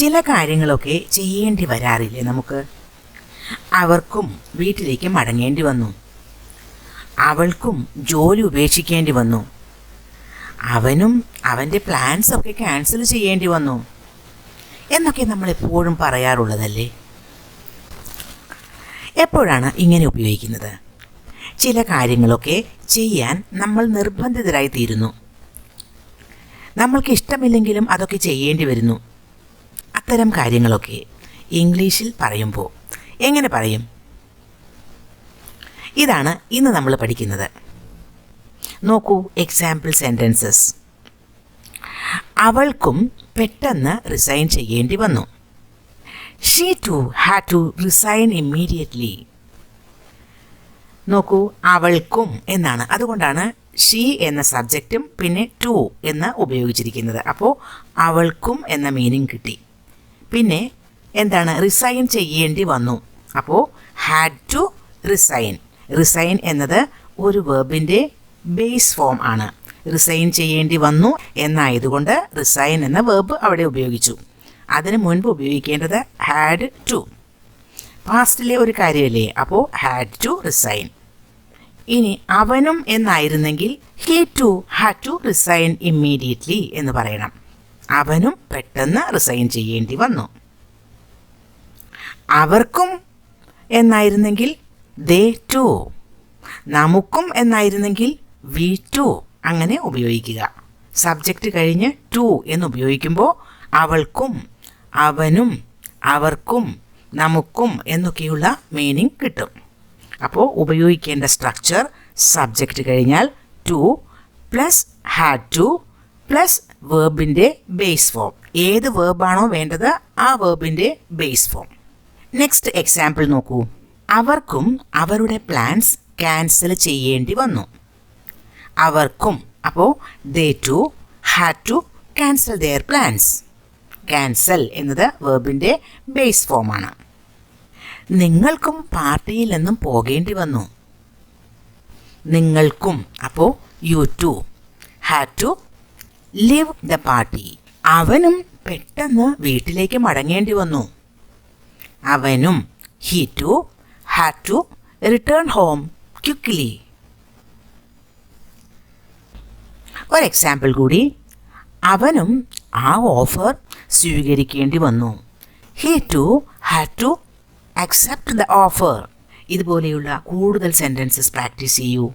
ചില കാര്യങ്ങളൊക്കെ ചെയ്യേണ്ടി വരാറില്ലേ നമുക്ക്? അവർക്കും വീട്ടിലേക്ക് മടങ്ങേണ്ടി വന്നു. അവൾക്കും ജോലി ഉപേക്ഷിക്കേണ്ടി വന്നു. അവനും അവൻ്റെ പ്ലാൻസൊക്കെ ക്യാൻസൽ ചെയ്യേണ്ടി വന്നു എന്നൊക്കെ നമ്മൾ എപ്പോഴും പറയാറുള്ളതല്ലേ. എപ്പോഴാണ് ഇങ്ങനെ ഉപയോഗിക്കുന്നത്? ചില കാര്യങ്ങളൊക്കെ ചെയ്യാൻ നമ്മൾ നിർബന്ധിതരായി തീരുന്നു. നമ്മൾക്ക് ഇഷ്ടമില്ലെങ്കിലും അതൊക്കെ ചെയ്യേണ്ടി വരുന്നു. അത്തരം കാര്യങ്ങളൊക്കെ ഇംഗ്ലീഷിൽ പറയുമ്പോൾ എങ്ങനെ പറയും? ഇതാണ് ഇന്ന് നമ്മൾ പഠിക്കുന്നത്. നോക്കൂ, എക്സാമ്പിൾ സെൻറ്റൻസസ്. അവൾക്കും പെട്ടെന്ന് റിസൈൻ ചെയ്യേണ്ടി വന്നു. She too had to resign immediately. നോക്കൂ, അവൾക്കും എന്നാണ്, അതുകൊണ്ടാണ് ഷീ എന്ന സബ്ജക്റ്റും പിന്നെ ടു എന്ന് ഉപയോഗിച്ചിരിക്കുന്നത്. അപ്പോൾ അവൾക്കും എന്ന മീനിങ് കിട്ടി. പിന്നെ എന്താണ്? റിസൈൻ ചെയ്യേണ്ടി വന്നു. അപ്പോൾ ഹാഡ് ടു റിസൈൻ. റിസൈൻ എന്നത് ഒരു വെർബിൻ്റെ ബേസ് ഫോം ആണ്. റിസൈൻ ചെയ്യേണ്ടി വന്നു എന്നായതുകൊണ്ട് റിസൈൻ എന്ന വെർബ് അവിടെ ഉപയോഗിച്ചു. അതിന് മുൻപ് ഉപയോഗിക്കേണ്ടത് ഹാഡ് ടു. പാസ്റ്റിലെ ഒരു കാര്യമല്ലേ, അപ്പോൾ ഹാഡ് ടു റിസൈൻ. ഇനി അവനും എന്നായിരുന്നെങ്കിൽ he to had to resign immediately എന്ന് പറയണം. അവനും പെട്ടെന്ന് റിസൈൻ ചെയ്യേണ്ടി വന്നു. അവർക്കും എന്നായിരുന്നെങ്കിൽ ദേ ടു. നമുക്കും എന്നായിരുന്നെങ്കിൽ വി ടു. അങ്ങനെ ഉപയോഗിക്കുക. സബ്ജക്റ്റ് കഴിഞ്ഞ് ടു എന്ന് ഉപയോഗിക്കുമ്പോൾ അവൾക്കും അവനും അവർക്കും നമുക്കും എന്നൊക്കെയുള്ള മീനിങ് കിട്ടും. അപ്പോൾ ഉപയോഗിക്കേണ്ട സ്ട്രക്ചർ സബ്ജക്റ്റ് കഴിഞ്ഞാൽ to plus had to plus വേർബിൻ്റെ ബേസ് ഫോം. ഏത് വേർബാണോ വേണ്ടത് ആ വേർബിൻ്റെ ബേസ് ഫോം. നെക്സ്റ്റ് എക്സാമ്പിൾ നോക്കൂ. അവർക്കും അവരുടെ പ്ലാൻസ് ക്യാൻസൽ ചെയ്യേണ്ടി വന്നു. അവർക്കും, അപ്പോൾ they to had to cancel their plans. Cancel എന്നത് വേർബിൻ്റെ ബേസ് ഫോമാണ്. നിങ്ങൾക്കും പാർട്ടിയിൽ നിന്നും പോകേണ്ടി വന്നു. നിങ്ങൾക്കും, അപ്പോൾ you too had to leave the party. അവനും പെട്ടെന്ന് വീട്ടിലേക്ക് മടങ്ങേണ്ടി വന്നു. അവനും he to had to return home quickly. ഒരു എക്സാമ്പിൾ കൂടി. അവനും ആ ഓഫർ സ്വീകരിക്കേണ്ടി വന്നു. He to had to accept the offer. ഇതുപോലെയുള്ള കൂടുതൽ സെൻറ്റൻസസ് പ്രാക്ടീസ് ചെയ്യൂ.